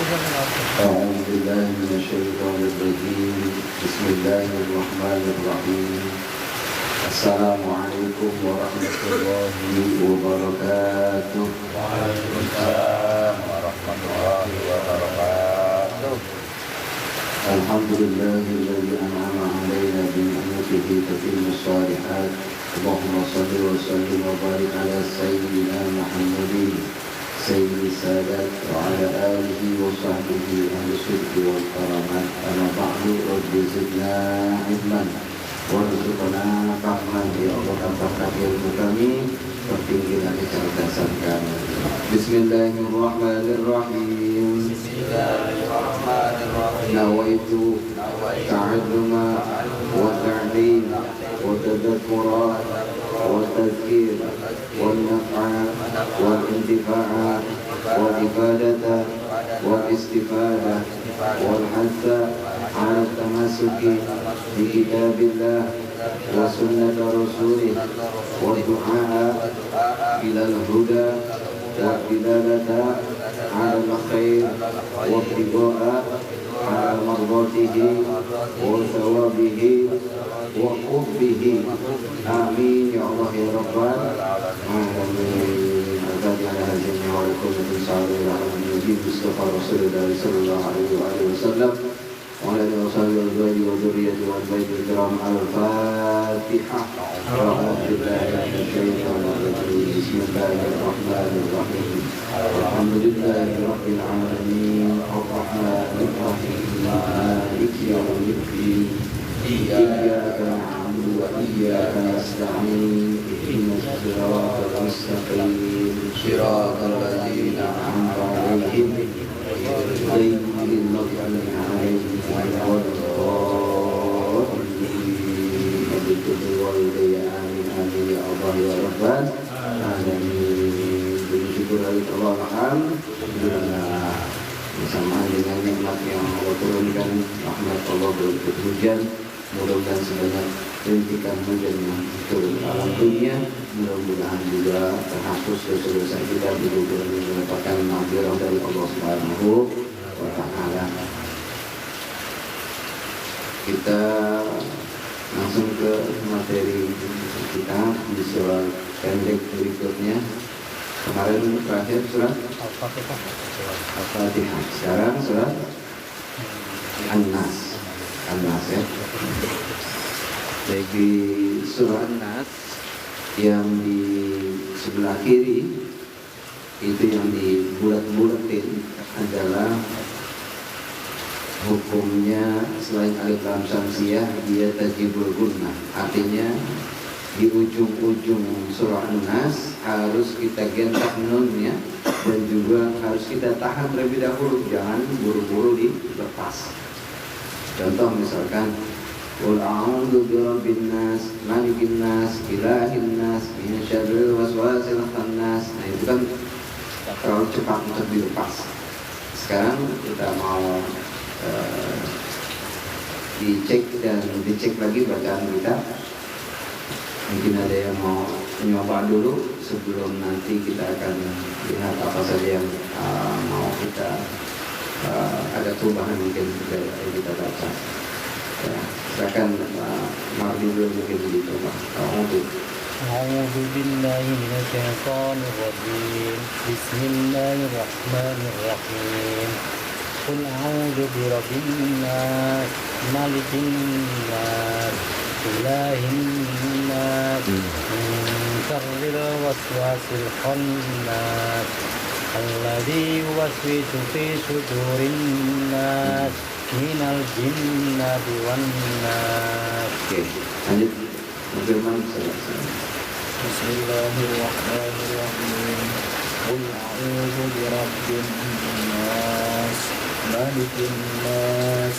أعوذ بالله من الشيطان الرجيم بسم الله الرحمن الرحيم السلام عليكم ورحمة الله وبركاته. وعليكم السلام ورحمة الله وبركاته. الحمد لله الذي أنعم علينا بنعمته تتم الصالحات. اللهم صل وسلم وبارك على سيدنا محمد سيد السادات وعلى آله وصحبه أهل الصدق والكرامات. أما بعد رب زدنا علما warzuqna fahman. Ya Allah, tambahkan ilmu kami, pertinggikan kecerdasan kami. Bismillahirrahmanirrahim. Bismillahirrahmanirrahim. Nawaitu ta'alluma wa ta'lim wa tadabbura wa tadhkir wa naf'a wa intifa'a wa ibadata wa istifada wa hatha ala tamasuki bi kitabillah wa sunnat rasulih wa du'a ila al-huda wa dilalata ala al-khair wa tiba'a ala mardatihi wa thawabihi wa hubbihi. Amin ya Allah ya Rabbal alamin. Al-Fatihah wa lakum sallallahu Mustafa Rasulullah sallallahu alaihi wasallam wa ala alihi wa sahbihi wa dzurriyyati wa baiti kiram. Al-Fatihah. Bismillahirrahmanirrahim. Alhamdulillahi rabbil alamin. Ar-Rahmanir Rahim. Maliki yaumiddin. Iyyaka na'budu wa iyyaka nasta'in. Ihdinas siratal mustaqim. Siratal ladzina an'amta 'alaihim ghairil maghdubi 'alaihim waladdallin. Amin amin ya Allah ya Rabbal alamin. Bersyukur Allah alhamdulillah bersamaan dengan nikmat yang Allah turunkan, rahmat Allah berikut hujan, mudah-mudahan sebanyak rintikan hujan yang turun ke alam dunia, mudah-mudahan juga terhapus dosa-dosa kita, mudah-mudahan mendapatkan maghfirah dari Allah Subhanahu wa Ta'ala. Kita langsung ke materi kita di surat pendek berikutnya. Kemarin terakhir surat Al-Fatihah. Sekarang surat An-Nas. An-Nas ya. Baik, di surat An-Nas yang di sebelah kiri itu yang dibulat-bulatin adalah hukumnya selain alif lam samsiyah dia tajibul gunnah. Artinya di ujung-ujung surah An-Nas harus kita gentak nunnya dan juga harus kita tahan terlebih dahulu, jangan buru-buru dilepas. Contoh misalkan qul a'udzu birabbin nas, malikin nas, ilahin nas, min syarril waswasil khannas. Nah, itu kan terlalu cepat untuk dilepas. Sekarang kita mau dicek lagi bacaan kita. Mungkin ada yang mau mencoba dulu sebelum nanti kita akan lihat apa saja yang mau kita ada perubahan mungkin dari kita baca. Ya, silakan Mardi dulu mungkin dicoba. A'udzu billahi minasyaitonir rajim. Bismillahirrahmanirrahim. Qul a'udzu birabbin nas, malikin nas, ilahin nas, min syarril waswasil khannas, alladzi yuwaswisu fi sudurin nas, minal jinnati wan nas. Oke, lanjut. Firman Bismillahirrahmanirrahim. Qul a'udzu birabbin nas, malikin nas,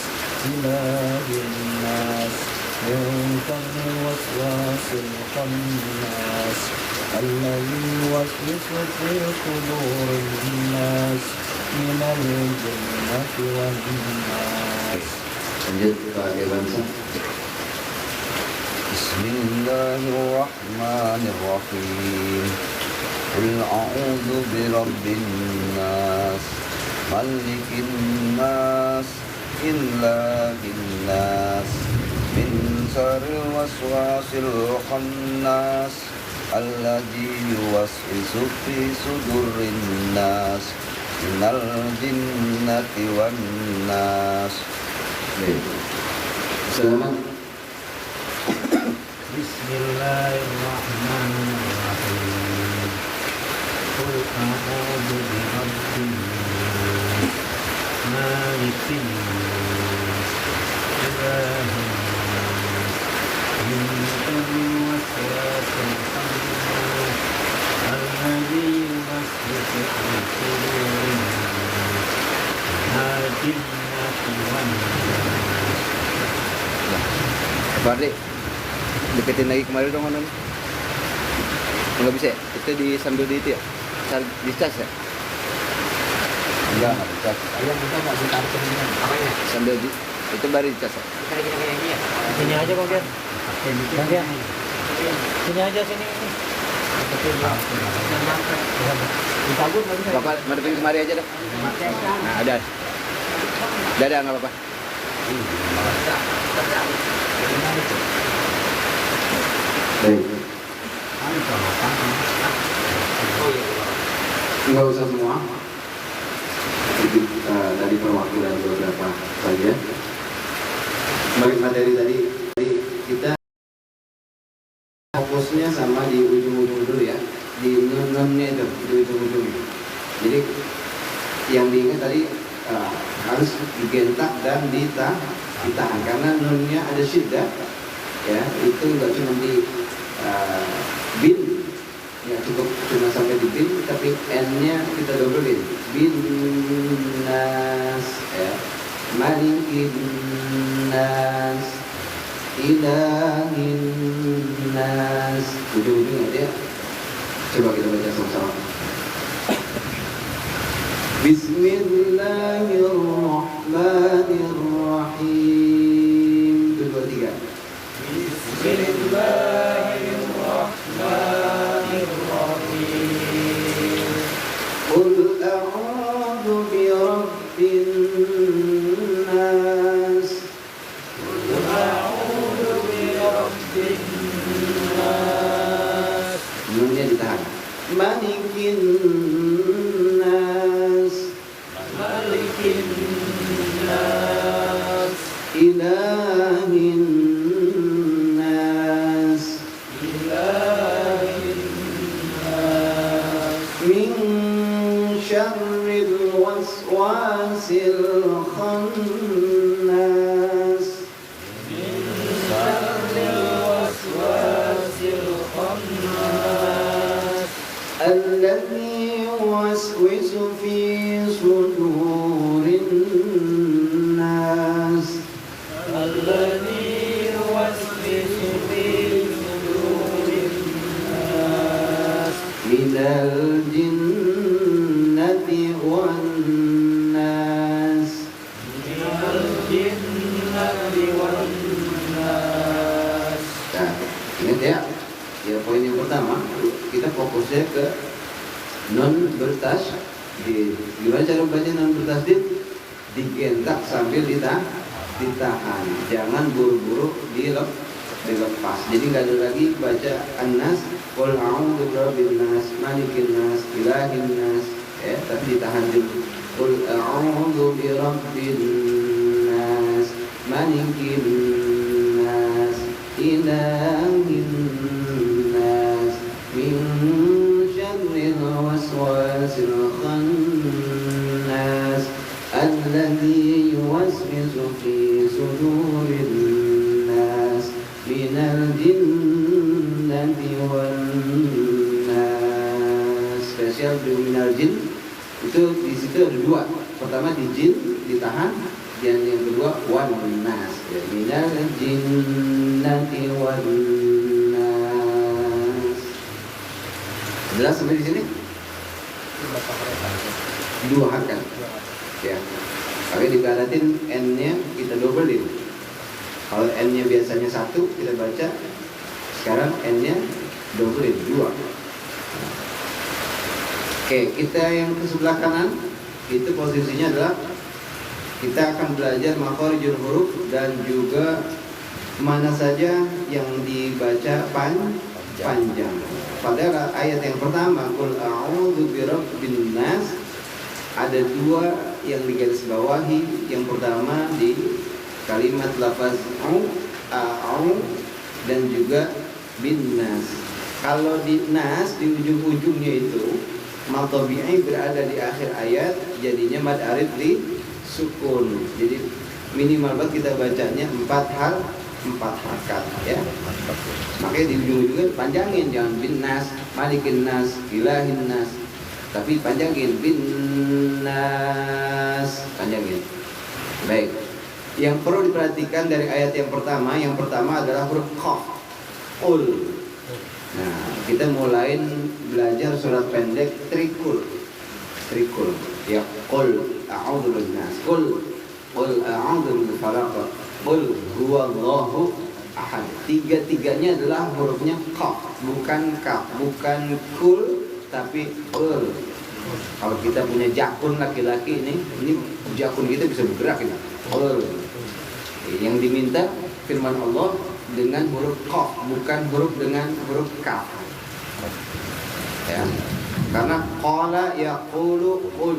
ilahin nas, min syarril waswasil khannas, alladzi yuwaswisu fi sudurin nas, minal jinnati wan nas. lanjut Pak Dewansa. Bismillahirrahmanirrahim. Qul a'udzu birabbin nas, malikin nas ilahin nas min syarril waswasil khannas alladzi yuwaswisu fi sudurin nas minal jinnati wan nas. Selamat. Bismillahirrahmanirrahim. Qul a'udzu birabbin nas, malikin nas, ilahin nas, min syarril waswasil khannas, alladzi yuwaswisu fi sudurin nas, minal jinnati wan nas. Bardik, deketin lagi kemarin dong mana? Enggak bisa ya? Itu sambil di itu ya? Di cas ya? Enggak di cas. Ayo kita mau ditarik ini apanya? Sambil di itu baru di cas ya? Kita kayak ini ya. Sini aja Bang Gian. Bang Gian. Sini aja sini. Dicabut lagi. Bapak madepin kemari aja dah. Nah, ada. Dadah enggak apa-apa. Baik. Enggak usah semua. Tadi perwakilan beberapa saja. Balik materi tadi kita fokusnya sama di ujung-ujung dulu ya, di nun-nunnya itu di ujung-ujung. Jadi yang diingat tadi harus digentak dan ditahan karena nunnya ada syiddah ya, itu nggak cuma di bin ya, cukup cuma sampai di bin, tapi n-nya kita dobelin, bin nas ya, malikin nas, ilahin nas, ujung-ujungnya dia. Coba kita baca sama-sama. Bismillahirrahmanirrahim. 1, 2, 3. Bismillahirrahmanirrahim. Qul a'udzu birabbin nas. Qul a'udzu birabbin nas. Nunnya ditahan. Malikin nas, malikin nas, ilahin nas, ilahin nas, min syarril waswasil khannas, min syarril waswasil khannas, alladzi yuwaswisu fi sudurin nas, alladzi yuwaswisu fi sudurin nas, minal jinnati wan nas, minal jinnati wan nas. Nah, ingat ya. Ya, poin yang pertama kita fokusnya ke non bertasdid. Gimana cara baca non bertasdid? Digentak sambil ditahan, jangan buru-buru dilepas. Jadi nggak ada lagi baca an-nas, qul a'udzu birabbin nas, malikin nas, ilahin nas, tapi ditahan dulu. Qul a'udzu birabbin nas, malikin nas, ilahin nas, min syarril waswasil khannas, alladzi yuwaswisu fi sudurin nas, minal jinnati wan nas. Spesial di minal jin itu di situ ada dua. Pertama di jin ditahan, dan yang kedua wan nas, ya, minal jinnati wan nas. Jelas sampai di sini? Dua hakan. Ya. Tapi dibaratin n-nya kita dobelin. Kalau n-nya biasanya 1 kita baca, sekarang n-nya dobelin 2. Oke, kita yang ke sebelah kanan itu posisinya adalah kita akan belajar makharijul huruf dan juga mana saja yang dibaca panjang. Pada ayat yang pertama, qul a'udzu birabbin nas, ada dua yang digarisbawahi. Yang pertama di kalimat lafaz a'u dan juga bin nas. Kalau di nas di ujung-ujungnya itu mad tabi'i berada di akhir ayat, jadinya mad arid di sukun. Jadi minimal banget kita bacanya 4 harakat ya. Makanya di ujung-ujungnya panjangin, jangan bin nas, malikin nas, ilahin nas, tapi panjangin bin nas, panjangin. Baik. Yang perlu diperhatikan dari ayat yang pertama adalah huruf qaf. Qul. Nah, kita mulai belajar surat pendek trikul. Ya, qul a'udzu binnas, qul a'udzu bil falaq, qul huwallahu ahad. Tiga-tiganya adalah hurufnya qaf, bukan kaf, bukan kul, tapi qul. Kalau kita punya jakun laki-laki ini jakun kita bisa bergerak ini. Qul. Yang diminta firman Allah dengan huruf qaf, bukan huruf dengan huruf kaf. Ya. Karena qala yaqulu qul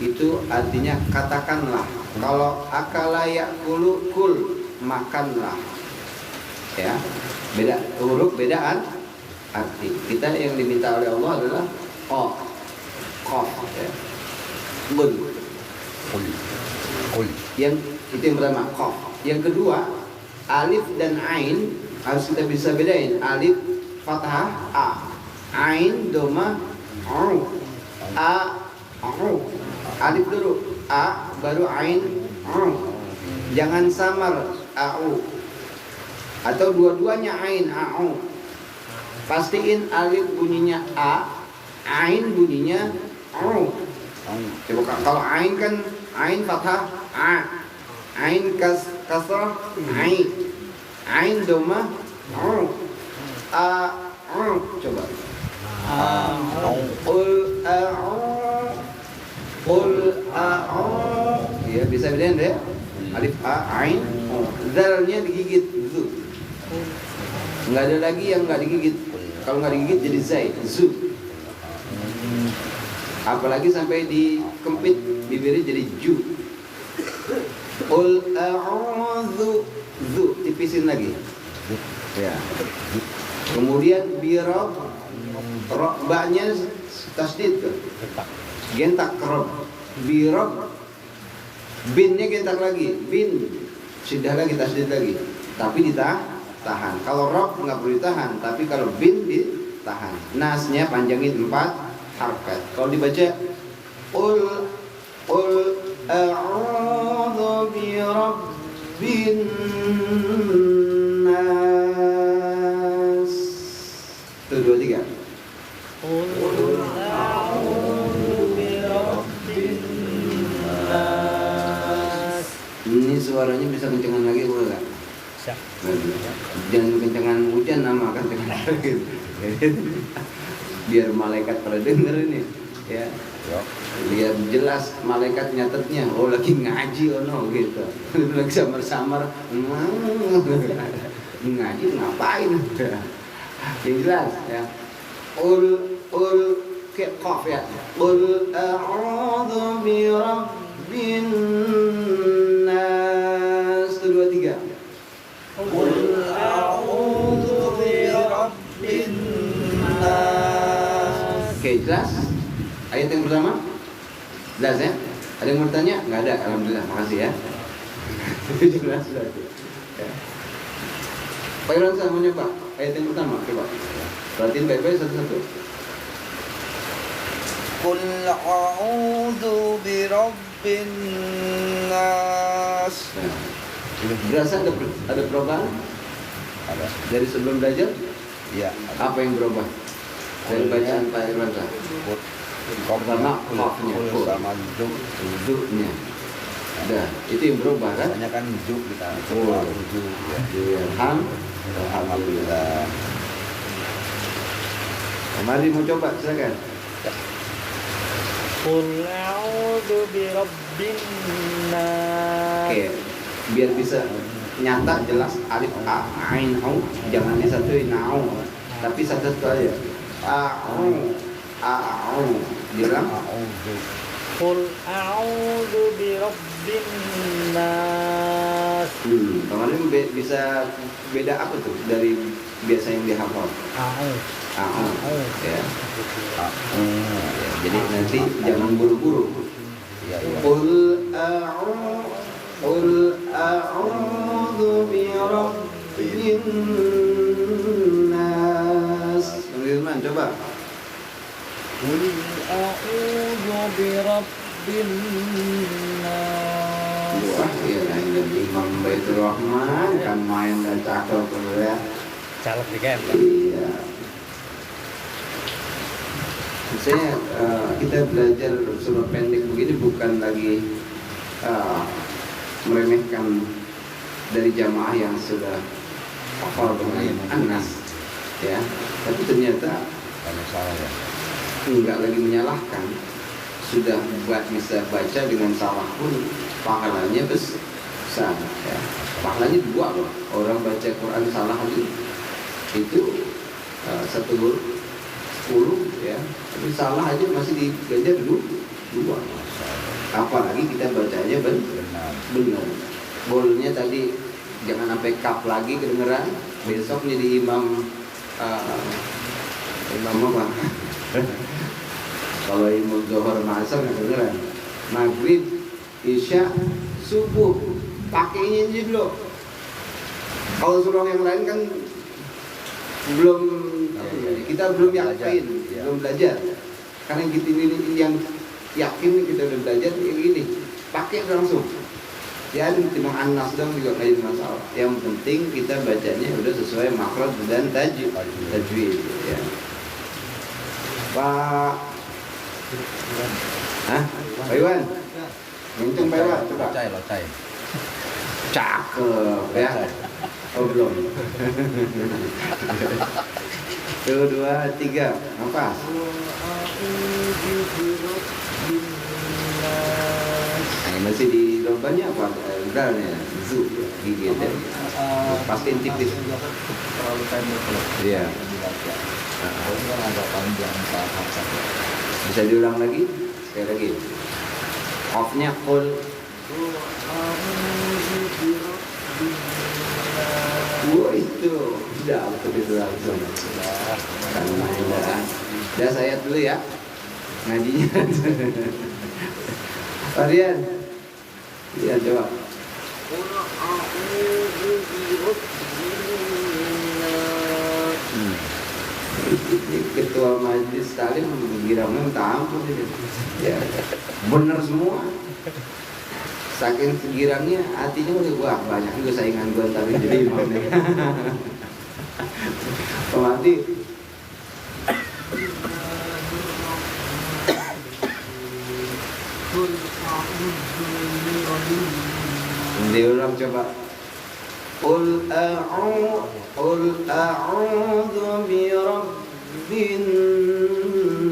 itu artinya katakanlah. Kalau akala yaqulu kul, makanlah. Ya. Beda huruf, bedaan arti. Kita yang diminta oleh Allah adalah qaf ya. Qul. Yang itu yang pertama qaf. Yang kedua, alif dan ain harus kita bisa bedain. Alif fathah a, ain doma au, a au. Alif dulu a, baru ain au. Jangan samar au atau dua-duanya ain au. Pastiin alif bunyinya a, ain bunyinya au. Coba kalau ain kan ain fathah a, ain kasrah ain doma coba qul ya, bisa bedain deh. Alif a, ain, zalnya digigit zu. Enggak ada lagi yang enggak digigit. Kalau enggak digigit jadi zai, zu. Apalagi sampai dikempit bibirnya jadi ju. Qul a'udzu, zu tipisin lagi. Ya. Kemudian birab, ba-nya tasdid tuh. Gentak rob. Birab, binnya gentak lagi. Bin sudah lagi tasdid lagi. Tapi ditahan. Kalau rob nggak perlu ditahan, tapi kalau bin ditahan. Nasnya panjangin 4 harakat. Kalau dibaca qul a'udzu birabbin nas. 1 2 3. Qul a'udzu birabbin nas. Ini suaranya bisa kencengan lagi boleh enggak? Bisa. Jangan kencengan hujan nama kan gitu. Biar malaikat pada denger ini ya. Biar jelas malaikat nyatetnya, oh lagi ngaji gitu. Lagi samar-samar ngaji ngapain? Yang jelas ya. Ul qaf ya. Qul a'udzu birabbin nas. 1 2 3. Qul a'udzu birabbin nas. Oke, jelas? Ayat yang pertama? Jelas ya? Ada yang mau bertanya? Nggak ada, alhamdulillah, makasih ya. Jelas. Ya. Pak Irwan saya mau nyoba ayat yang pertama, coba. Perhatiin baik-baik satu-satu. Qul a'udzu birabbin nas. Nah, berasa ada perubahan? Ada. Dari sebelum belajar? Iya. Apa yang berubah? Dari bacaan Pak Irwan saya? Pertama, qafnya, Qul sama zu. Zu-nya. Ada, itu yang berubah kan? Biasanya kan zu kita. Oh. Zu. Iya. Alhamdulillah. Mari mau coba, silakan. Qul a'udzu birabbin nas. Oke, biar bisa nyata jelas alif a ain au, jangan disatuin au, tapi satu aja. Au, bilang Qul a'udzu birabbin nas. Kemarin bisa beda apa tuh dari biasa yang dihafal? Au, ya. Ya, jadi nanti jangan buru-buru. Iya, iya. Qul a'udzu birabbin nas. Teman-teman coba. Qul a'udzu birabbin nas. Wah, ya ini Imam Baitur Rahman kan main dan cakep ya. Calak di game. Iya. Misalnya kita belajar surah pendek begini bukan lagi meremehkan dari jamaah yang sudah hafal dengan An-Nas, ya. Tapi ternyata Kalau salah ya. enggak lagi menyalahkan. Sudah bisa baca dengan salah pun pahalanya besar, ya. Pahalanya 2 loh. Orang baca Quran salah itu 10 ya, tapi salah aja masih diganjar 2. Apalagi kita bacanya benar. Bolnya tadi jangan sampai kaf lagi kedengeran. Besok jadi imam apa? Kalau imam Zuhur Ma'asar nggak kedengeran. Maghrib, Isya, Subuh pakainya aja dulu. Kalau surah yang lain kan belum, kita belum yakin, belum belajar. Karena kita ini yang yakin kita udah belajar kayak gini, pakai langsung. Ya, cuma An-Nas dong juga nggak jadi masalah. Yang penting kita bacanya udah sesuai makhraj dan tajwid. Ya. Pak Iwan, kenceng Pak Iwan, coba. Locai. Cakep ya. Oh belum. 1, 2, 3, nafas. Nah, masih di lombanya apa? Udahnya zu, gigit ya. Pastiin tipis. Terlalu pendek kalau Iya. dibaca. Ini kan agak panjang saat hafal. Bisa diulang lagi? Sekali lagi. Off-nya qul. Wah itu udah begitu langsung. Kan main. Udah saya dulu ya ngajinya. Varian. Iya coba. Ketua majelis taklim girangnya minta ampun ini. Ya, bener semua. Saking girangnya hatinya udah wah banyak juga saingan gue tapi jadi imam nih. Pemati. Diulang coba. Qul a'udzu birabbin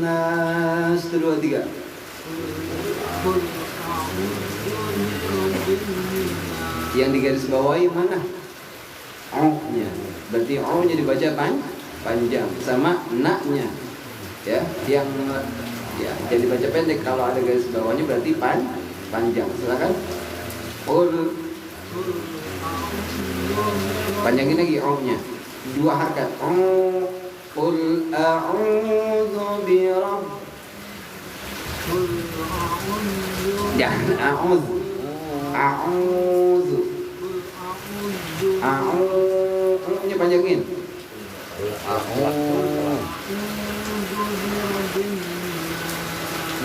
nas. 1, 2, 3. Yang digaris bawahi mana? O-nya. Berarti O-nya dibaca panjang sama na-nya. Ya, yang jadi baca pendek. Kalau ada garis bawahnya berarti panjang. Silakan. Panjangin lagi O-nya. 2 harakat. Qul a'udzu birabb. Jangan a'udzu. A'udzu. A'udzu-nya panjangin.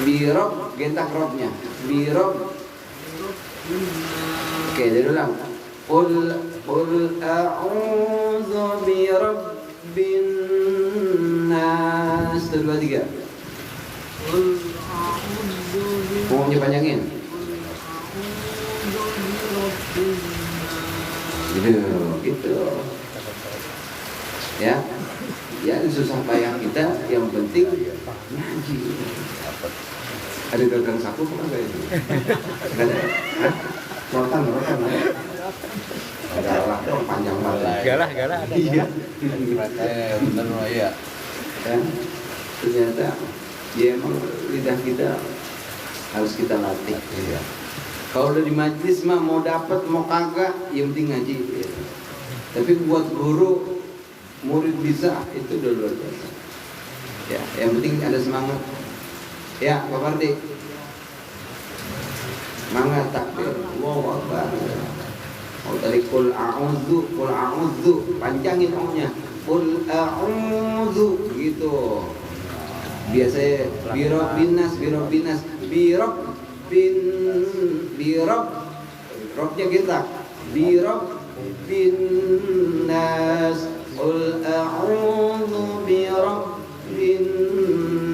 Birob, gentak robnya. Birob. Oke, dari ulang. Qul a'udzu birabbin nas. 1, 2, 3. Nya panjangin. Gitu. Ya, susah payah kita, yang penting ngaji. Ada gagang sapu apa enggak itu? Enggak ada. Hah? Rotan ada. Galah dong panjang banget. Galah ada. Iya. Bener loh ya. Kan ternyata ya emang lidah kita harus kita latih. Iya. Kalau udah di majelis mah mau dapat mau kagak, yang penting ngaji. Ya. Tapi buat guru murid bisa itu udah luar biasa. Ya, yang penting ada semangat. Ya, Pak Fardi. Semangat takbir. Allahu Akbar. Oh tadi qul a'udzu, panjangin ongnya. Qul a'udzu gitu. Biasanya robnya kita bin nas qul a'udzu birabbin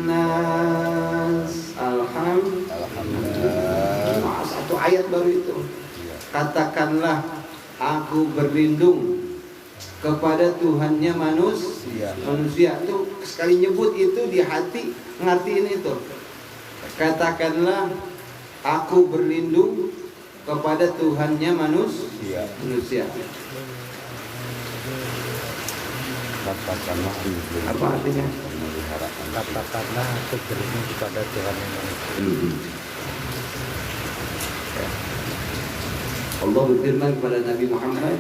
nas. Alhamdulillah. Satu ayat baru itu. Katakanlah aku berlindung kepada Tuhannya manusia tuh sekali nyebut itu di hati ngertiin itu. Katakanlah aku berlindung kepada Tuhannya manusia. Katakanlah Apa artinya? Katakanlah aku berlindung kepada Tuhan yang manusia. Allah berfirman kepada Nabi Muhammad,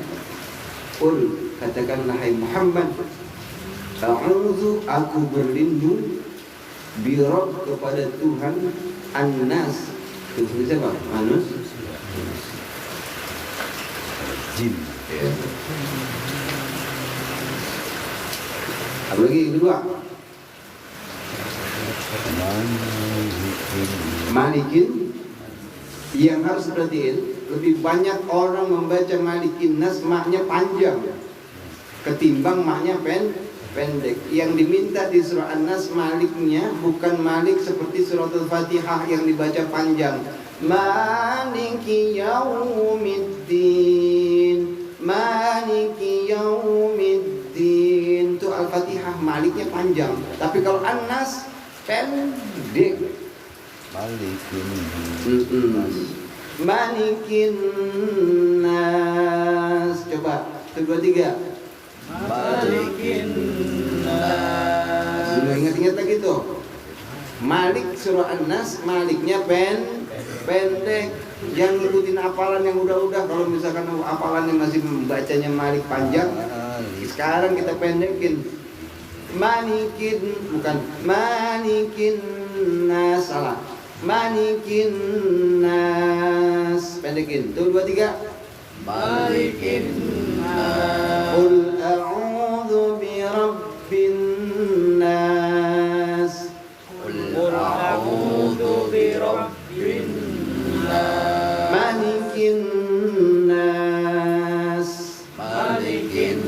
"Qul, katakanlah hai Muhammad, a'udzu, aku berlindung bi-rabb, kepada Tuhan an-nas." Tuhan siapa? Manusia. jin. Ya. Apa lagi kedua? Malikin. Yang harus perhatiin, lebih banyak orang membaca Malikin Nas maknya panjang ketimbang maknya pendek. Yang diminta di surah An-Nas maliknya bukan malik seperti surah Al-Fatihah yang dibaca panjang. Maliki yaumiddin, maliki yaumiddin. Itu Al-Fatihah maliknya panjang. Tapi kalau An-Nas pendek. Malikin nas. Coba 1, 2, 3. Malikin nas. Sudah ingat-ingat lagi tuh. Malik surah An-Nas maliknya pendek. Jangan ngikutin hafalan yang udah-udah. Kalau misalkan hafalan yang masih membacanya malik panjang, sekarang kita pendekin. Malikin, bukan malikin nas, salah. Malikin nas, pendekin. 1, 2, 3. Malikin nas. Qul a'udzu birabbin nas. Qul a'udzu birabbin nas. Malikin nas. Malikin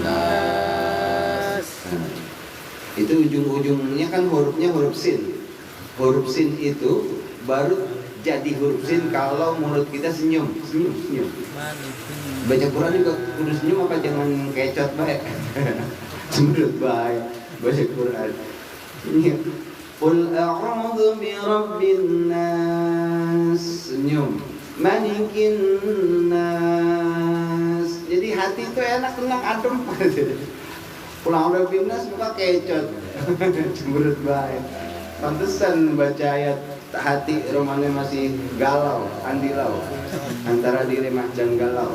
nas. Itu ujung-ujungnya kan hurufnya huruf sin. Huruf sin itu baru jadi huruf sin kalau mulut kita senyum. Baca Quran juga kudu senyum apa jangan kecot baik. Menurut baik baca Quran. Ini Qul a'udzu birabbin nas, senyum. Malikin nas. Jadi hati itu enak, tenang, adem. Pulang udah birabbin muka kecot. Menurut baik. Pantesan baca ayat hati romannya masih galau, andilau antara dilema dan galau.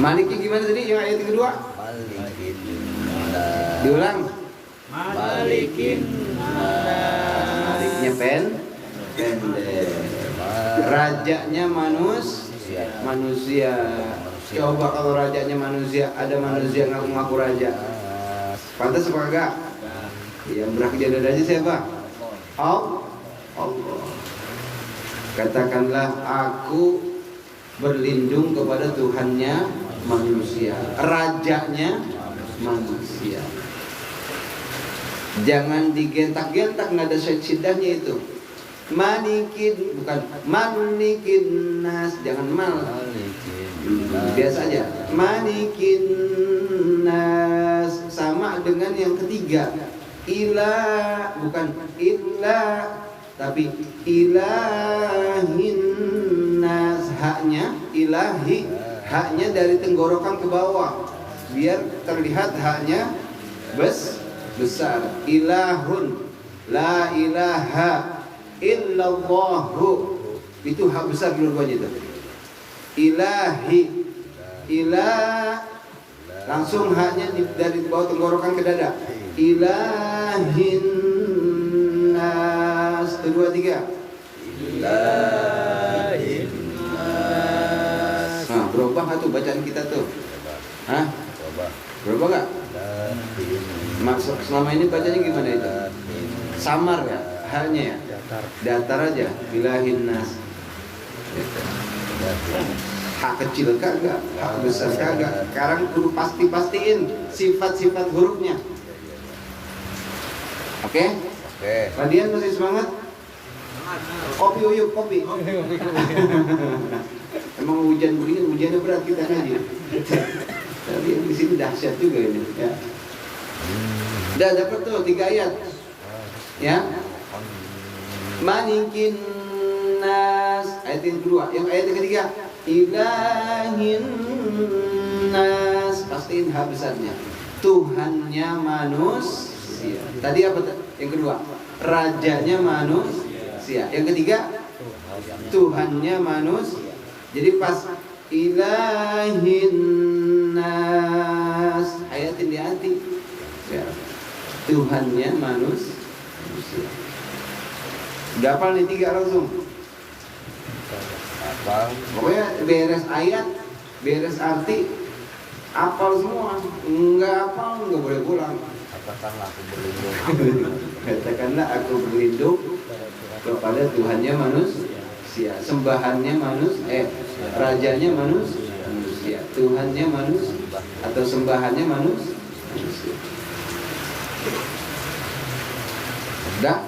Maliki gimana tadi yang ayat kedua? Malikin Diulang. Malikin Maliknya pendek. Rajanya manusia. Coba kalau rajanya manusia, ada manusia ngaku-ngaku raja. Pantas apa enggak? Yang berakhidat aja siapa? Allah. Katakanlah aku berlindung kepada Tuhannya manusia, rajanya manusia. Jangan digentak-gentak, nggak ada syidahnya itu. Malikin, bukan malikin nas, jangan mal. Biasa aja. Malikin nas sama dengan yang ketiga. Ilah, bukan illa, tapi ilahin nas. Haknya ilahi, haknya dari tenggorokan ke bawah biar terlihat haknya besar. Ilahun, la ilaha illallahu, itu hak besar dua-duanya itu. Ilahi, ilah, langsung haknya dari bawah tenggorokan ke dada. Ilahin nas, 1, 2, 3. Ilahin nas. Nah, berubah nggak tuh bacaan kita tuh? Hah? Coba. Berubah nggak? Ilahin. Maksud selama ini bacanya gimana itu? Samar ya, halnya ya. Datar aja. Ilahin nas. Hak kecil kagak, hak besar kagak. Sekarang kudu pastiin sifat-sifat hurufnya. Oke? Oke. Kalian masih semangat? Kopi uyuk, kopi. Emang hujan begini, hujannya berat kita ngaji. Tapi di sini dahsyat juga ini. Ya. Udah dapat tuh 3 ayat. Ya. Malikin nas, ayat yang kedua. Yang ayat yang ketiga, ilahin nas, pastiin hak besarnya. Tuhannya manusia. Tadi apa? Yang kedua, rajanya manusia. Yang ketiga, Tuhannya manusia. Jadi pas ilahin nas, ayatin di hati. Ya. Tuhannya manusia. Udah hafal nih 3 langsung. Apa? Pokoknya beres ayat, beres arti, hafal semua. Enggak hafal, enggak boleh pulang. Katakanlah aku berlindung. Katakanlah aku berlindung kepada Tuhannya manusia, sembahannya manusia, rajanya manusia, Tuhannya manusia, atau sembahannya manusia. Udah?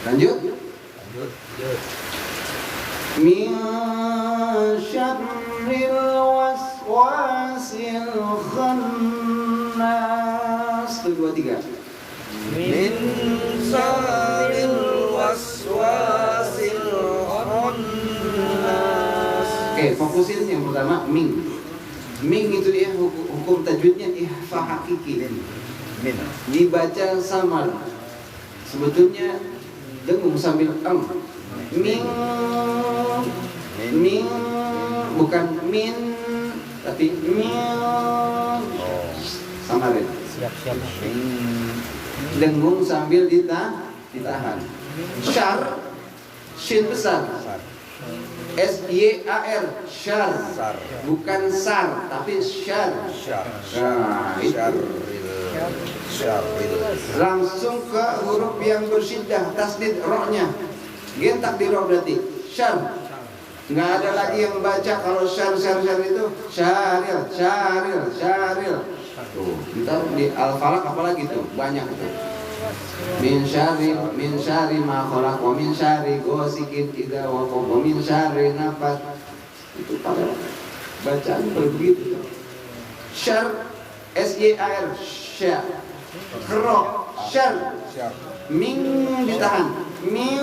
Lanjut? Min syarril waswasil khannas. 1, 2, 3. Min syarril waswasil khannas. Oke, fokusin yang pertama ming. Ming itu ya hukum tajwidnya ihfa hakiki. Min. Dibaca samar. Sebetulnya dengung sambil Ming, ming, bukan min, tapi ming. Samarin. Siap-siap. Dengung sambil ditahan. Syar, shin besar. S-Y-A-R, syar. Sar. Bukan sar, tapi syar. Syar. Nah, itu. Syarril. Langsung ke huruf yang bersyiddah, tasdid rohnya. Gentak di roh berarti syar. Nggak ada lagi yang baca kalau syar itu syaril. Tuh, ntar di al-falaq apalagi tuh banyak tuh. Min syari ma khalaq wa min syari ghasikin idza waqab wa min syari nafas. Itu pada bacaan begitu. Syar, S-Y-A-R, syar. Kro, syar. Min ditahan. Min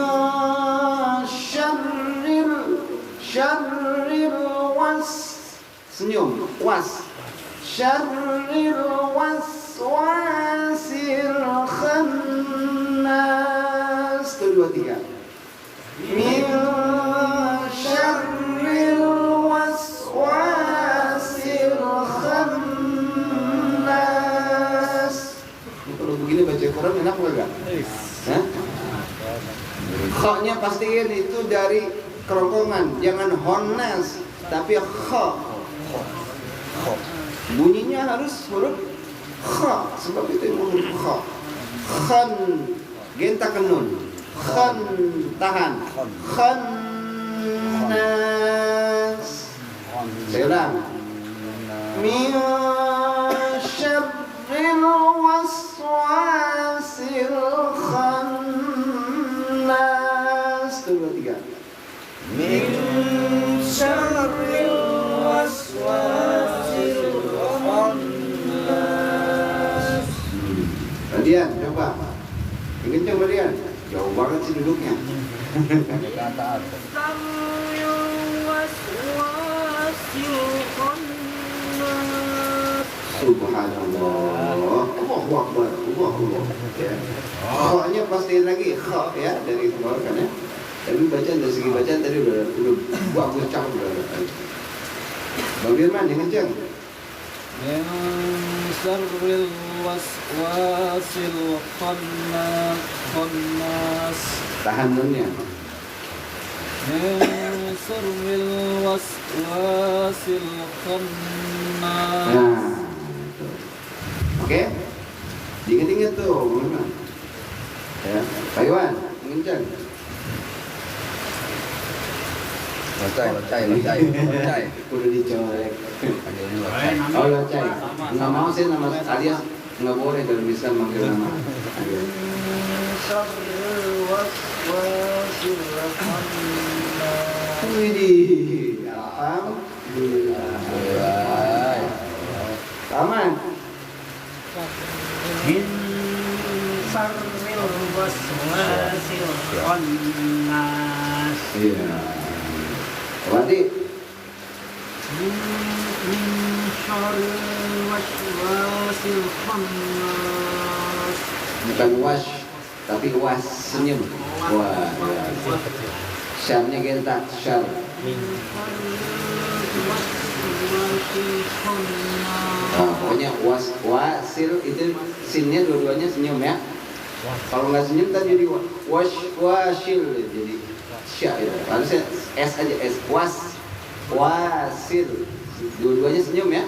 syarril was, senyum, was. Syarril waswasil khannas. 1, 2, 3. Min syarril waswasil khannas. Kalau begini baca Quran enak enggak? Hah? Kha-nya pastiin itu dari kerongkongan, jangan honnas, tapi kha. Bunyinya harus huruf kha, sebab itu yang huruf kha. Khan, gentak nun. Khan, tahan. Khannas. Saya ulang. Min syarril waswasil khannas. 1, 2, 3. Min syarril waswasil khannas. Kemudian coba Kencang Marian. Jauh banget sih duduknya. Pakai kata apa? Subhanallah. Allahu Akbar. Ya. Soalnya pastiin lagi kha ya dari keluarkan ya. Tapi bacaan dari segi bacaan tadi udah bagus cakep udah. Bang Firman yang kencang. Min syarril waswasil khannas. Tahan nunnya. Min syarril waswasil khannas. Nah, itu. Oke, diinget-inget tuh, Bang Firman. Ya, Pak Iwan, kencang. Locai. Udah dicolek. Panggilnya locai. Oh, locai. Nggak mau sih nama alias nggak boleh kalau bisa manggil nama. Alias. Widih, alhamdulillah. Aman. Min syarril waswasil khannas. Iya. Berarti Min syarril waswasil khannas. bukan was, tapi was senyum. Wah, ya. Syarnya gentak, syar. Nah, pokoknya wasil itu sinnya dua-duanya senyum ya. Kalau nggak senyum kan jadi wasil jadi sya itu. Harusnya s aja s wasil. Dua-duanya senyum ya.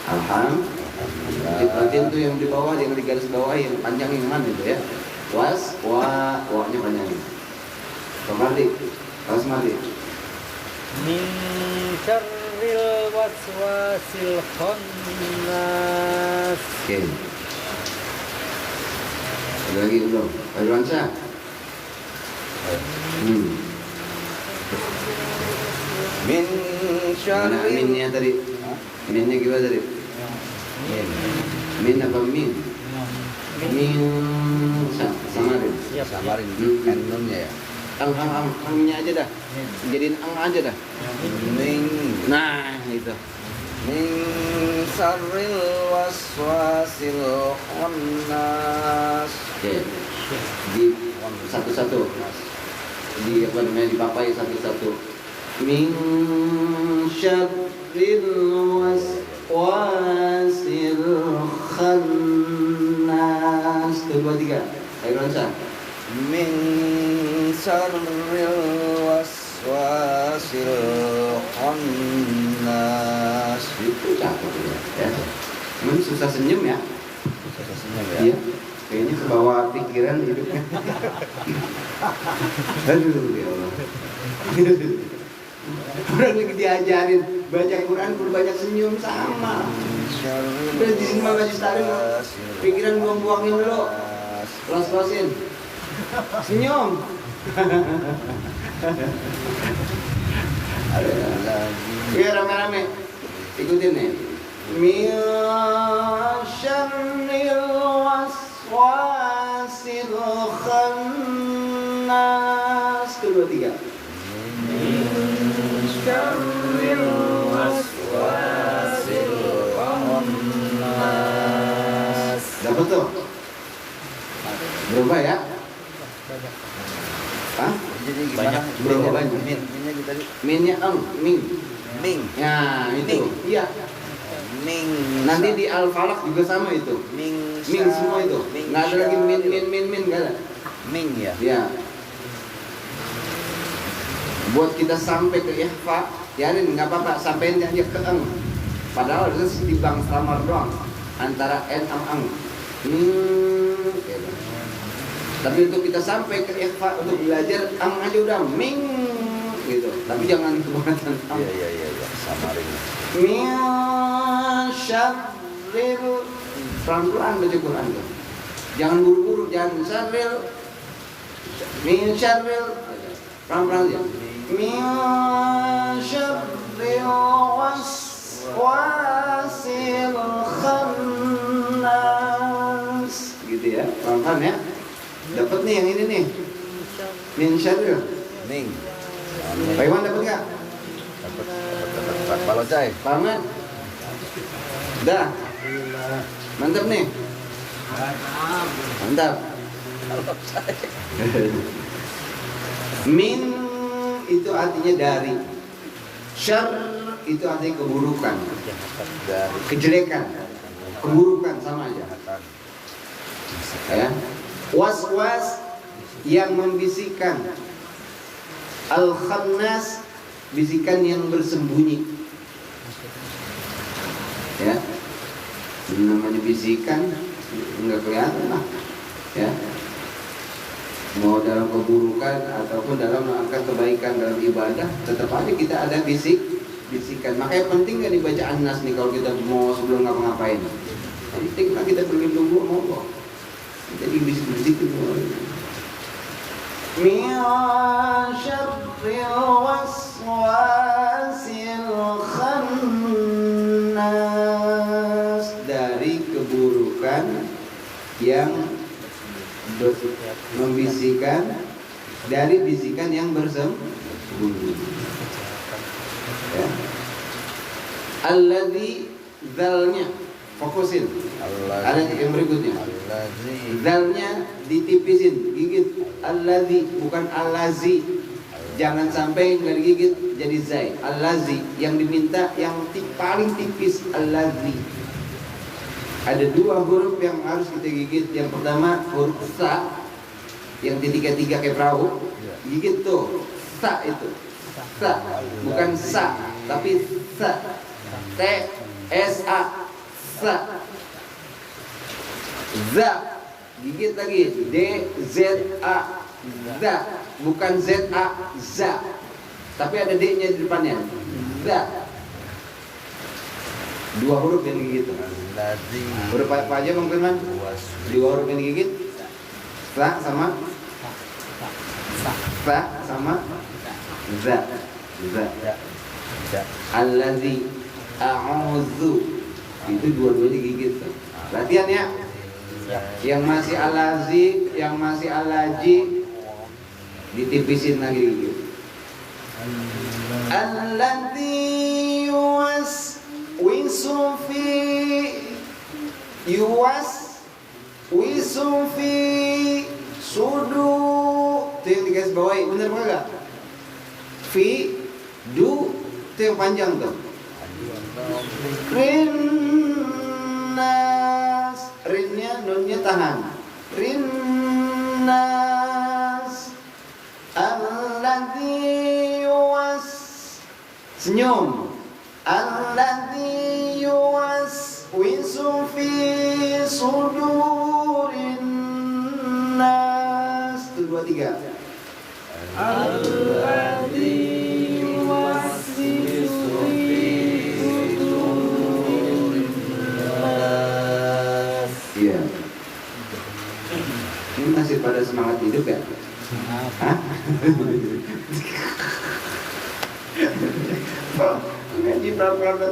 Alhamdulillah. Perhatiin tuh yang di bawah, yang di garis bawah yang panjang yang mana itu ya. Wa-nya panjang. Kembali, harus mati. Min syarril waswasil khannas. Oke. Ada lagi belum? Pak Irwansyah. Min Mana syarril minnya tadi? Minnya gimana tadi? Min apa min? Min samarin. Samarin Hmm. kan nunnya ya. Angnya aja dah. Jadiin ang aja dah. min Nah, itu. min syarril waswasil khannas. Oke. Di satu-satu. Di apa namanya dipapai satu-satu. Min syarril waswasil khannas. 2, 3. Ayo Ronsa. Min syarril waswasil khannas. Itu cakep ya. Cuman susah senyum ya. Susah senyum ya. Iya. Kayaknya kebawa pikiran hidupnya. Aduh ya Allah. Orang lagi diajarin baca Quran perlu banyak senyum sama. Udah di sini mah kasih tarik, pikiran buang-buangin dulu. Los-losin. Senyum. Iya rame-rame. Ikutin nih. Min syarril waswasil khannas. 2, 3. Syarril waswasil khannas. Dapat tuh? Berubah ya? Hah? Jadi Banyak. gimana? Berapa banyak? Minnya kita Minnya ming. ming Ya, itu. Iya. ming Nanti di Al-Falaq juga sama itu. ming Ming semua itu. Nggak ada lagi min nggak ada. ming ya. Ya. Buat kita sampai ke ihfa, yarin nggak apa-apa, sampein aja ke eng. Padahal itu setimbang samar doang antara n ang. Gitu. Tapi untuk kita sampai ke ihfa untuk belajar ang aja udah ming gitu. Tapi jangan kebanyakan ang. Iya samarin. Min syarril, pelan-pelan baca Quran tuh. Jangan buru-buru, jangan syarril. Min syarril, pelan-pelan aja. Min syarril waswasil waswasil khannas. Gitu ya, paham ya? Dapat nih yang ini nih. Min syarril. Ming. Pak Iwan dapat nggak? Dapat. Pak Locai. Paham nggak? Dah. Mantap nih. Mantap. Min itu artinya dari. Syar itu artinya keburukan, Dari kejelekan, keburukan sama aja. Ya. Was-was yang membisikkan. Al-khannas bisikan yang bersembunyi. Ya. Namanya bisikan enggak kelihatan lah. Ya. Mau dalam keburukan ataupun dalam melakukan kebaikan dalam ibadah, tetap aja kita ada bisikan. Makanya penting kan dibaca An-Nas nih kalau kita mau sebelum ngapa-ngapain. Penting lah kita berlindung sama Allah. Jadi bisik-bisik itu. Min syarril waswasil khannas, dari keburukan yang membisikkan, dari bisikan yang bersembunyi. Ya. Alladzi, zalnya fokusin. Ada yang berikutnya. Zalnya ditipisin, gigit. Alladzi, bukan allazi. Jangan sampai nggak digigit jadi zai. Allazi yang diminta yang paling tipis, allazi. Ada dua huruf yang harus kita gigit. Yang pertama huruf sa, yang tiga kayak perahu. Gigit tuh, sa itu. Sa, bukan sa, tapi sa. T S A, sa. Za, gigit lagi. D Z A, za, bukan Z A, za. Tapi ada D-nya di depannya. Za. Dua huruf yang digigit. Huruf apa aja Bang Firman? Dua huruf yang digigit. Sa sama sa sama za. Za. Allazi, a'udzu. Itu dua-duanya digigit. Latihan ya. Yang masih alazi, yang masih alaji ditipisin lagi gitu. Allazi yuwaswisu fi sudur. Itu yang dikasih bawahi, bener apa enggak? Fi du itu yang panjang tuh. Rinnas, rinnya nunnya tahan. Rinnas alladzi yuwas, senyum. Alladzi yuwaswisu fi sudurin nas. Itu 2 3. Alladzi yuwaswisu fi sudurin nas. Iya. Ini masih pada semangat hidup ya? Hah? Ngaji berapa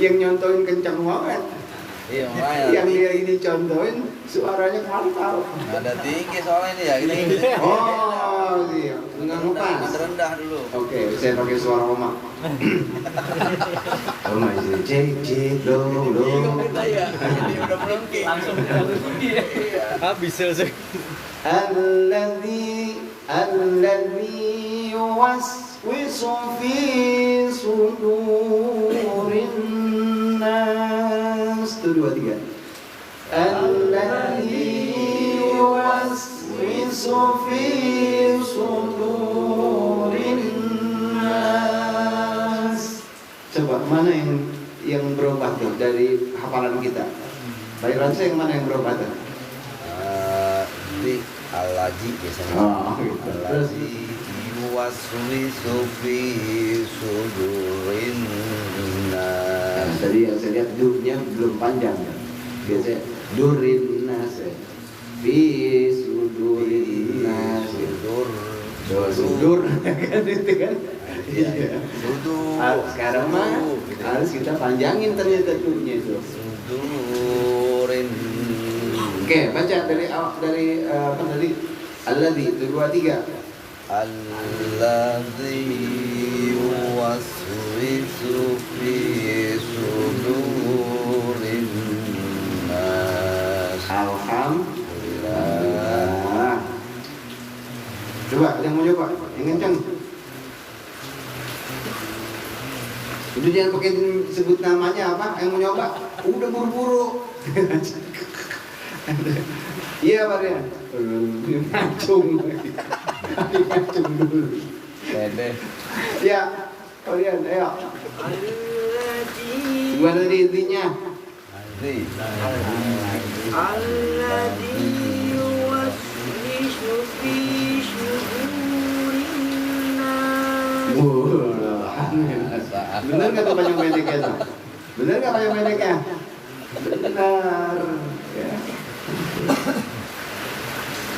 yang nyontohin kencang banget. Iya, makanya. Yang dia ini contohin suaranya mantap. Ada tinggi soalnya ini ya ini. Oh iya, enggak ngepas. Rendah dulu. Oke, saya pakai suara Oma. Oma itu cek do. Ya, ini udah melengking. Langsung Habis selesai. Alladzi yuwaswisu fi sudurin nas. Itu 2 3. Alladzi yuwaswisu fi sudurin nas. Coba mana yang berubah tuh dari hafalan kita? Baik Ransa, yang mana yang berubah tuh? Di alaji biasanya. Oh, gitu. Alaji yuwaswisu fi sudurin nas. Tadi yang saya lihat durnya belum panjang. Biasanya durin nas, fi sudurin nas. Sudur sudur kan itu kan. Iya. Sudur. Sekarang mah harus kita panjangin ternyata turnya itu. Sudurin. Oke, baca dari apa tadi? Alladzi itu 2 3. Alladzi yuwaswisu fi sudurin nas. Alhamdulillah. Coba, yang mau coba, yang kencang. Itu jangan pakai sebut namanya apa, yang mau nyoba. Udah buru-buru. Iya Pak Rian. Ngacung. Ngacung dulu. Pede. Ya, Pak Rian, ayo. Gimana tadi intinya? Alladzi yuwaswisu fi sudurin nas. Bener nggak tuh panjang pendeknya tuh? Bener nggak panjang pendeknya? Benar. Ya.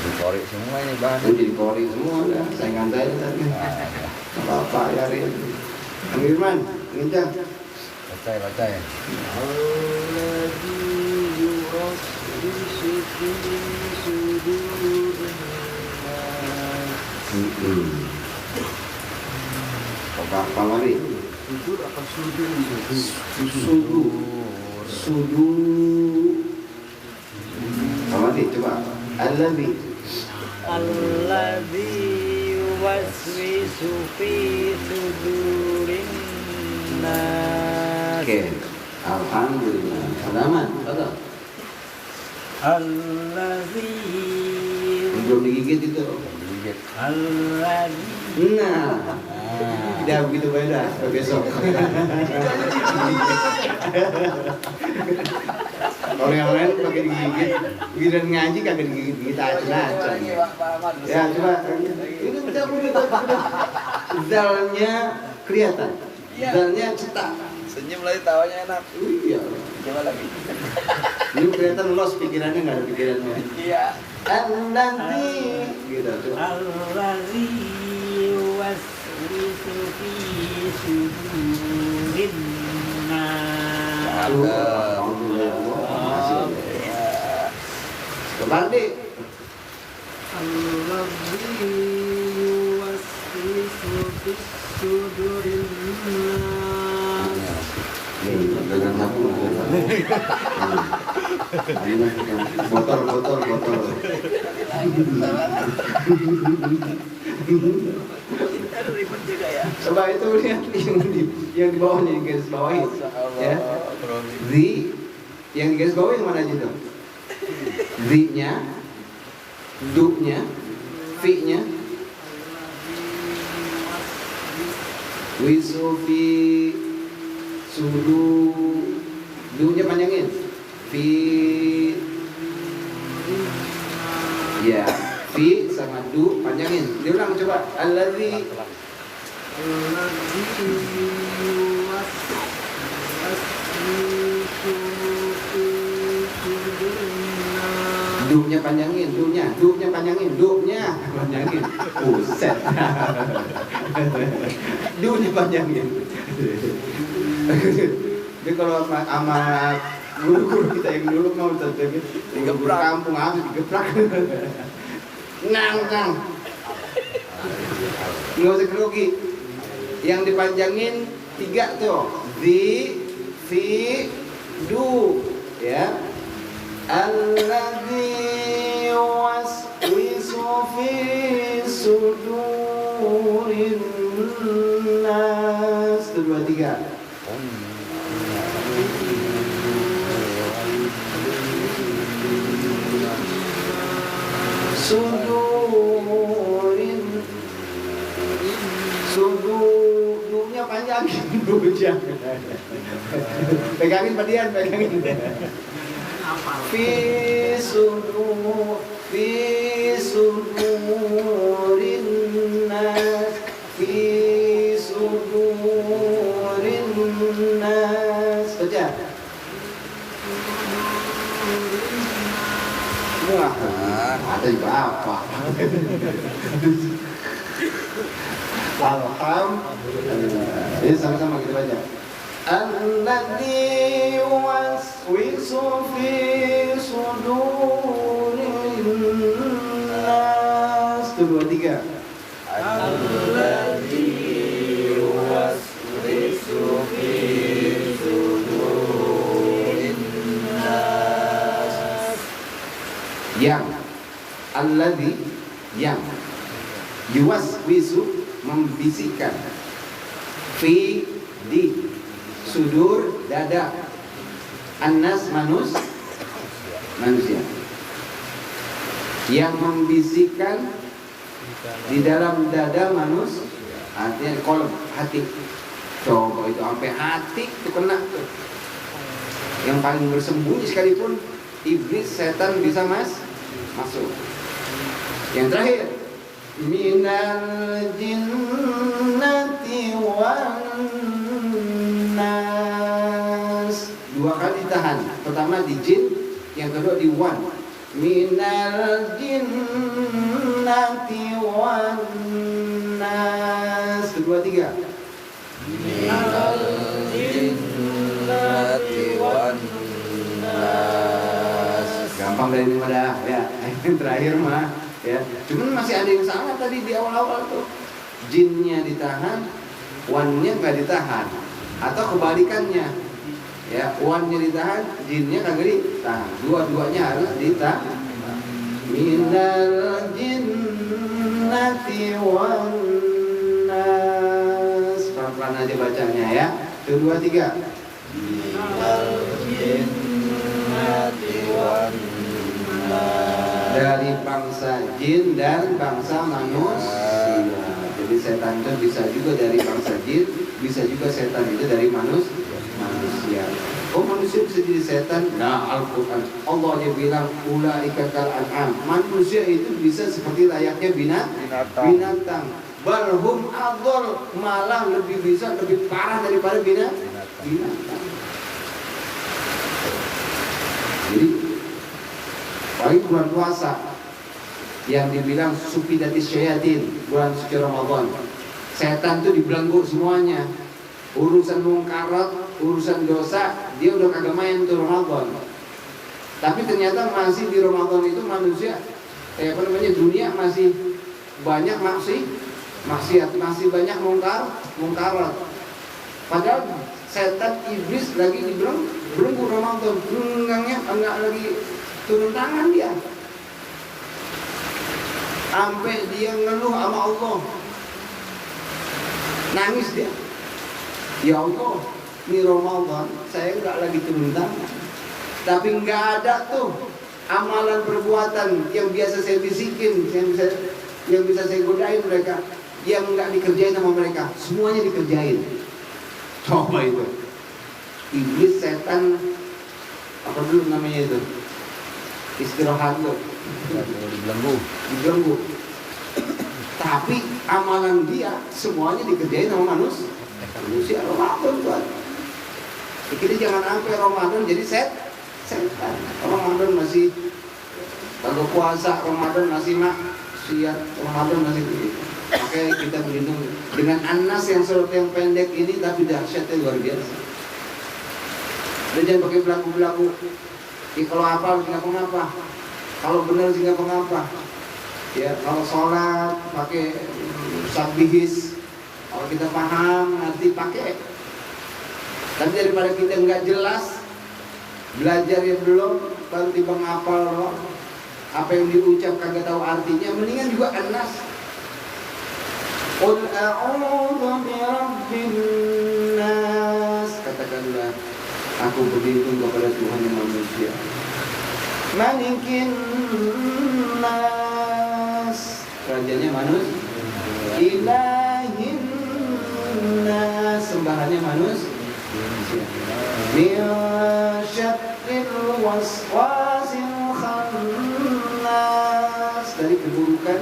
Dikorek semua ini bahan. Udah jadi kori semua dah. Saingan saya tadi. Apa ya Rin? Kang Irman, ngencang. Baca ya. Alladzi yuwaswisu fi sudurin nas. Apa lagi? Sudur apa sudur? Sudu. Apa lagi? Coba. Alladzi yuwaswisu fi sudurin nas. Oke. Alhamdulillah. Selamat. Betul. Alladzi Belum digigit itu. alladzi Nah. Tidak begitu beda besok. Kalau yang lain pakai digigit, giliran ngaji kagak digigit aja. Ya coba, ini udah. Zalnya kelihatan, zalnya cetak. Senyum lagi tawanya enak. Iya. Coba lagi. Ini kelihatan los pikirannya nggak ada pikirannya. Iya. Nanti, gitu. Coba. alladzi yuwaswisu fi sudurin nas. Alhamdulillah. Coba deh. Alladzi yuwaswisu fi sudurin nas. Botol. Ribet juga ya. Coba itu lihat yang di bawahnya, yang garis bawahi. Ya. Zi, yang di garis bawah yang mana aja tuh? Zi-nya, du-nya, fi-nya, wisufi, sudu, du-nya panjangin, fi, ya, fi sama du panjangin. Diulang coba. Alladzi du-nya panjangin, du-nya panjangin, du-nya panjangin. Buset. Du-nya panjangin. Jadi kalau sama guru-guru kita yang dulu mau terjadi digebrak kampung habis digebrak. Nang. Nggak usah grogi. Yang dipanjangin 3 tuh. Di, fi, du. Ya. Alladzi yuwaswisu fi sudurin nas. 2 3. Sudunya panjangin dunya. Pegangin padian, pegangin. Fi sudurin nas, fi sudurin nas. Baca. Wah, ada juga apa? Alhamdulillah. Ini sama-sama kita baca. Alladzi yuwaswisu fi sudurin nas. 1, 2, 3. Alladzi yuwaswisu fi sudurin nas. Yang alladzi yang yuwaswisu membisikkan fi di sudur dada annas manusia yang membisikkan di dalam dada manusia, artinya kolom hati. Coba itu sampai hati itu kena tuh. Yang paling bersembunyi sekalipun iblis setan bisa masuk. Yang terakhir minal jinnati wan nas. 2 kali ditahan. Pertama di jin, yang kedua di wan. Minal jinnati wan nas. 2, 3. Minal jinnati wan nas. Gampang dari ini dah ya. Yang terakhir mah ya. Cuman masih ada yang salah tadi di awal-awal tuh. Jinnya ditahan, wannya nggak ditahan, atau kebalikannya. Ya, wannya ditahan, jinnya kagak ditahan. Dua-duanya harus ditahan. Minal jinnati wan nas. Pelan-pelan aja bacanya ya. 1, 2, 3. Minal jinnati wan nas. Dari bangsa jin dan bangsa manusia. Jadi setan itu bisa juga dari bangsa jin, bisa juga setan itu dari manusia. Oh, manusia bisa jadi setan? Nah, Al-Quran Allah yang bilang ulaika kal an'am. Manusia itu bisa seperti layaknya binatang. Balhum adol, malah lebih bisa, lebih parah daripada binatang. Jadi paling bulan puasa yang dibilang sufidatis syayatin, bulan suci Ramadan, setan tuh dibelenggu semuanya. Urusan mungkarat, urusan dosa, dia udah kagak main tuh Ramadan. Tapi ternyata masih di Ramadan itu manusia dunia masih banyak maksiat, masih banyak mungkarat. Padahal setan iblis lagi dibelenggu Ramadan, enggak lagi turun tangan dia, sampai dia ngeluh sama Allah, nangis dia. Ya Allah, ini Ramadan saya nggak lagi turun tangan, tapi nggak ada tuh amalan perbuatan yang biasa saya bisikin, yang bisa saya godain mereka, yang nggak dikerjain sama mereka, semuanya dikerjain. Coba itu iblis, setan, apa dulu namanya itu, istirahat loh, dibelenggu. Tapi amalan dia semuanya dikerjain sama manusia. Ramadan tuan. Jadi jangan sampai Ramadan jadi setan. Ramadan masih kalau puasa, Ramadan masih maksiat, Ramadan masih begitu. Makanya kita berlindung dengan An-Nas yang surat yang pendek ini, tapi dahsyatnya luar biasa. Dan jangan pakai belagu-belagu. Kalau hafal nggak mengapa, kalau benar sih nggak mengapa. Ya, kalau sholat pakai sabbihis, kalau kita paham nanti pakai. Tapi daripada kita nggak jelas, belajar yang belum, baru tiba ngapal apa yang diucap kagak tahu artinya, mendingan juga An-Nas. Qul a'udzu birabbin nas. Katakanlah, aku berlindung kepada Tuhan yang manusia. Malikin nas, rajanya manusia. Ilahin nas, sembahannya manusia. Min syarril waswasil khannas, dari keburukan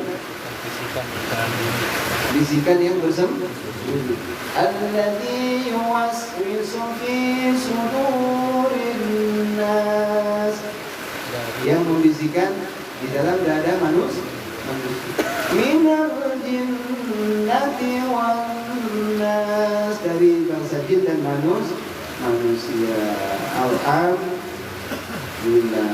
bisikan yang bersembunyi. Alladzi yuwaswisu fi sudurin nas, yang membisikkan di dalam dada manusia. minal jinnati wan nas, dari bangsa jin dan manusia. Alhamdulillah.